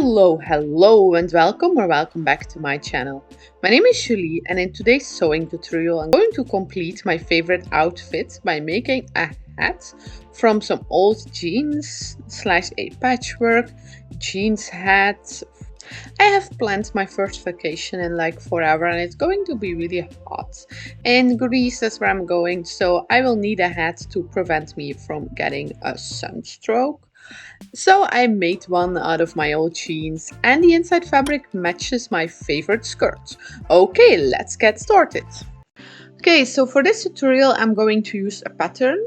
Hello and welcome back to my channel. My name is Julie and in today's sewing tutorial I'm going to complete my favorite outfit by making a hat from some old jeans slash a patchwork jeans hat. I have planned my first vacation in like forever and it's going to be really hot. In Greece, that's where I'm going, so I will need a hat to prevent me from getting a sunstroke. So I made one out of my old jeans and the inside fabric matches my favorite skirt. Okay, let's get started. Okay, so for this tutorial I'm going to use a pattern.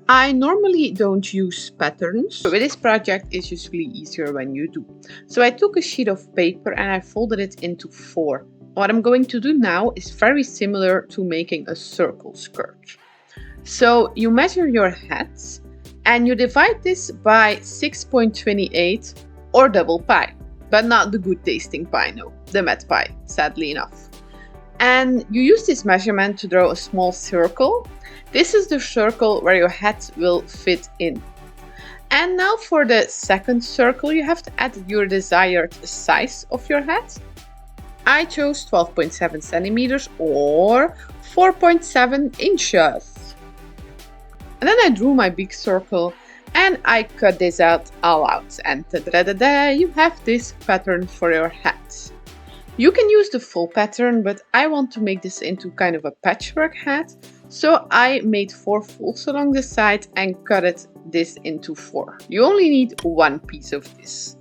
I normally don't use patterns, but with this project it's usually easier when you do. So I took a sheet of paper and I folded it into 4. What I'm going to do now is very similar to making a circle skirt. So you measure your hat and you divide this by 6.28 or double pi, but not the good tasting pi, no, the met pi, sadly enough. And you use this measurement to draw a small circle. This is the circle where your hat will fit in. And now for the second circle, you have to add your desired size of your hat. I chose 12.7 centimeters or 4.7 inches. And then I drew my big circle and I cut this out all out. And ta-da-da-da, you have this pattern for your hat. You can use the full pattern, but I want to make this into kind of a patchwork hat. So I made 4 folds along the side and cut this into 4. You only need one piece of this.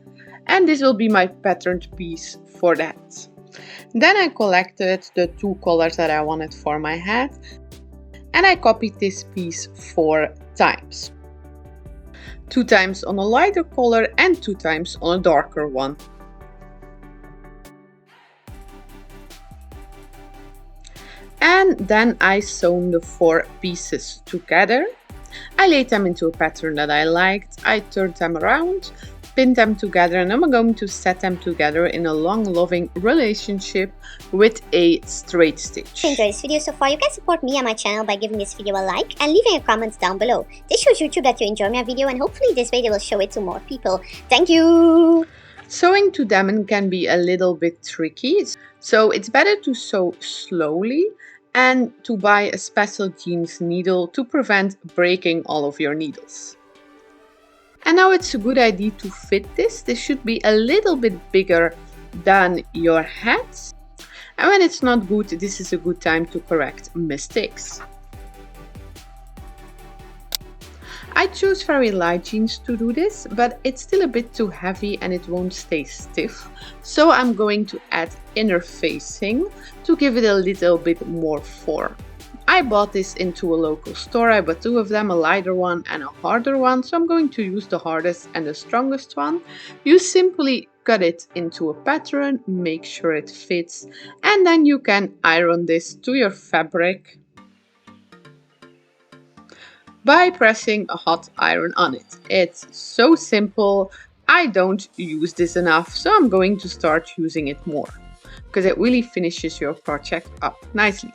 And this will be my patterned piece for the hat. Then I collected the 2 colors that I wanted for my hat. And I copied this piece 4 times. 2 times on a lighter color and 2 times on a darker one. And then I sewn the 4 pieces together. I laid them into a pattern that I liked. I turned them around, pinned them together, and I'm going to set them together in a long loving relationship with a straight stitch. If you enjoyed this video so far, you can support me and my channel by giving this video a like and leaving your comments down below. This shows YouTube that you enjoy my video and hopefully this video will show it to more people. Thank you! Sewing to denim can be a little bit tricky, so it's better to sew slowly and to buy a special jeans needle to prevent breaking all of your needles. And now it's a good idea to fit this. This should be a little bit bigger than your hat. And when it's not good, this is a good time to correct mistakes. I chose very light jeans to do this, but it's still a bit too heavy and it won't stay stiff. So I'm going to add inner facing to give it a little bit more form. I bought this into a local store. I bought 2 of them, a lighter one and a harder one. So I'm going to use the hardest and the strongest one. You simply cut it into a pattern, make sure it fits, and then you can iron this to your fabric by pressing a hot iron on it. It's so simple. I don't use this enough, so I'm going to start using it more because it really finishes your project up nicely.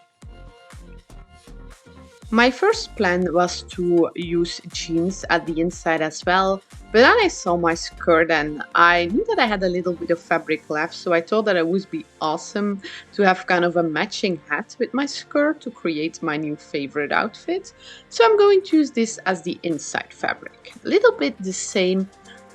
My first plan was to use jeans at the inside as well, but then I saw my skirt and I knew that I had a little bit of fabric left, so I thought that it would be awesome to have kind of a matching hat with my skirt to create my new favorite outfit. So I'm going to use this as the inside fabric. A little bit the same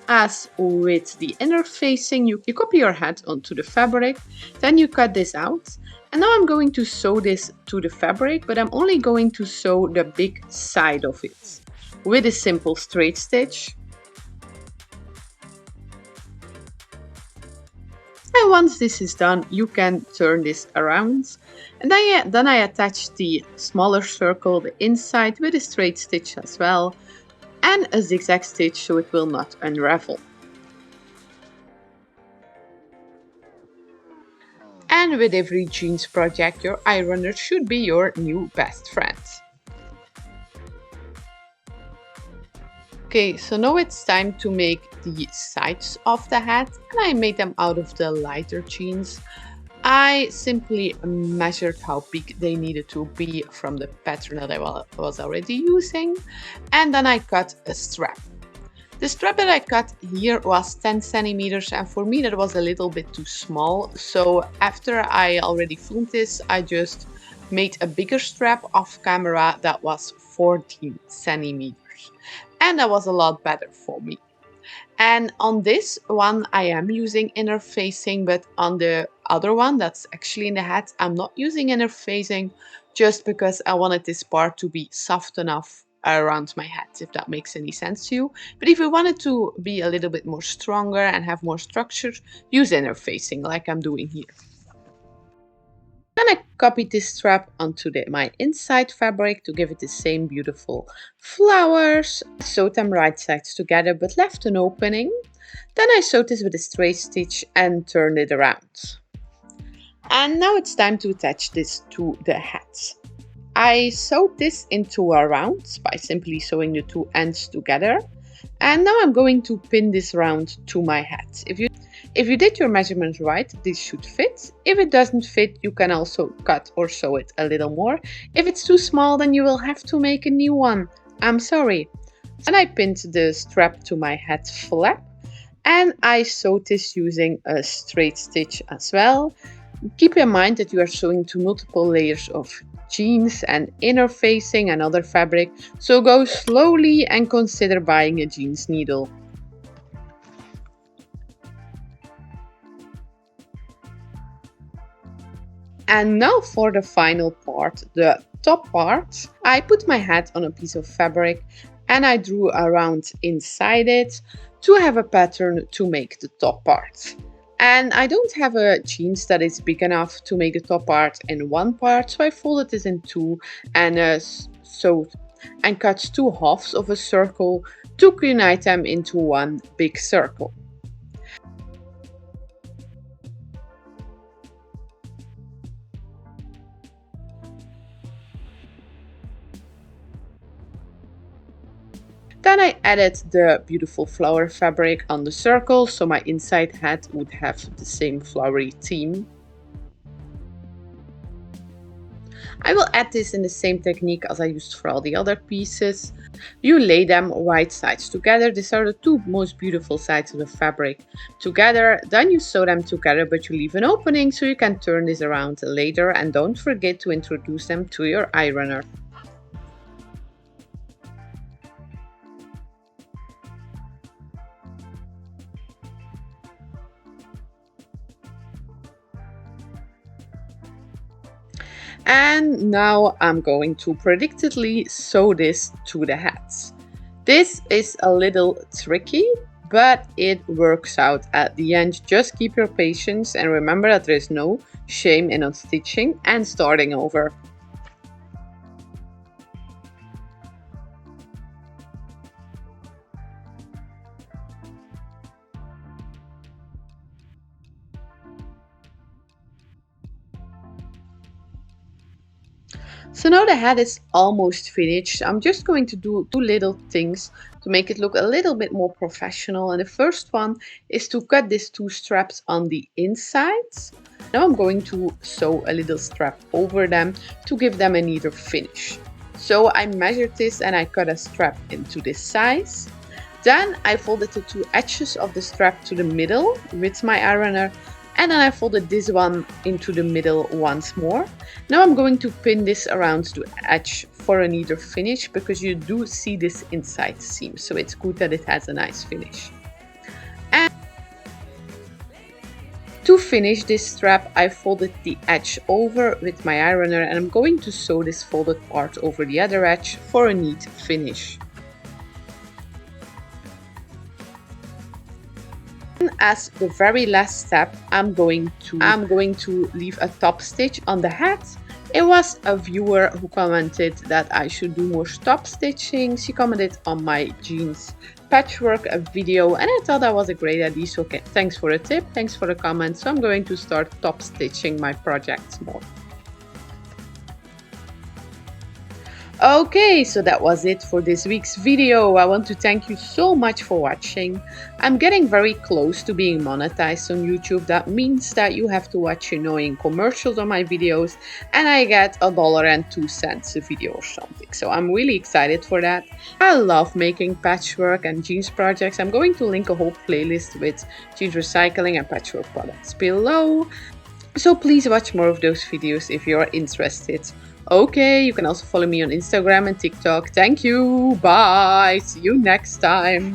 as with the inner facing. You copy your hat onto the fabric, then you cut this out. And now I'm going to sew this to the fabric, but I'm only going to sew the big side of it with a simple straight stitch. And once this is done, you can turn this around. And then I attach the smaller circle, the inside, with a straight stitch as well, and a zigzag stitch so it will not unravel. And with every jeans project, your ironer should be your new best friend. Okay, so now it's time to make the sides of the hat, and I made them out of the lighter jeans. I simply measured how big they needed to be from the pattern that I was already using, and then I cut a strap. The strap that I cut here was 10 centimeters, and for me that was a little bit too small. So after I already filmed this, I just made a bigger strap off camera that was 14 centimeters. And that was a lot better for me. And on this one I am using inner facing, but on the other one that's actually in the hat, I'm not using inner facing just because I wanted this part to be soft enough around my hat, if that makes any sense to you. But if you want it to be a little bit more stronger and have more structure, use inner facing like I'm doing here. Then I copied this strap onto my inside fabric to give it the same beautiful flowers. I sewed them right sides together but left an opening. Then I sewed this with a straight stitch and turned it around. And now it's time to attach this to the hat. I sewed this into a round by simply sewing the two ends together. And now I'm going to pin this round to my hat. If you did your measurements right, this should fit. If it doesn't fit, you can also cut or sew it a little more. If it's too small, then you will have to make a new one. I'm sorry. And I pinned the strap to my hat flap. And I sewed this using a straight stitch as well. Keep in mind that you are sewing to multiple layers of jeans and inner facing and other fabric. So go slowly and consider buying a jeans needle. And now for the final part, the top part. I put my hat on a piece of fabric and I drew around inside it to have a pattern to make the top part. And I don't have a jeans that is big enough to make the top part in one part, so I folded this in two and sewed and cut two halves of a circle to unite them into one big circle. Then I added the beautiful flower fabric on the circle, so my inside hat would have the same flowery theme. I will add this in the same technique as I used for all the other pieces. You lay them right sides together. These are the two most beautiful sides of the fabric together. Then you sew them together, but you leave an opening so you can turn this around later, and don't forget to introduce them to your ironer. And now I'm going to predictably sew this to the hats. This is a little tricky, but it works out at the end. Just keep your patience and remember that there is no shame in unstitching and starting over. So now the hat is almost finished. I'm just going to do two little things to make it look a little bit more professional. And the first one is to cut these two straps on the insides. Now I'm going to sew a little strap over them to give them a neater finish. So I measured this and I cut a strap into this size. Then I folded the two edges of the strap to the middle with my ironer. And then I folded this one into the middle once more. Now I'm going to pin this around the edge for a neater finish, because you do see this inside seam, so it's good that it has a nice finish. And to finish this strap, I folded the edge over with my ironer, and I'm going to sew this folded part over the other edge for a neat finish. As the very last step, I'm going to leave a top stitch on the hat. It was a viewer who commented that I should do more top stitching. She commented on my jeans patchwork video, and I thought that was a great idea. So thanks for the tip, thanks for the comment. So I'm going to start top stitching my projects more. Okay, so that was it for this week's video. I want to thank you so much for watching. I'm getting very close to being monetized on YouTube. That means that you have to watch annoying commercials on my videos and I get $1.02 a video or something. So I'm really excited for that. I love making patchwork and jeans projects. I'm going to link a whole playlist with jeans recycling and patchwork products below. So please watch more of those videos if you're interested. Okay, you can also follow me on Instagram and TikTok. Thank you. Bye. See you next time.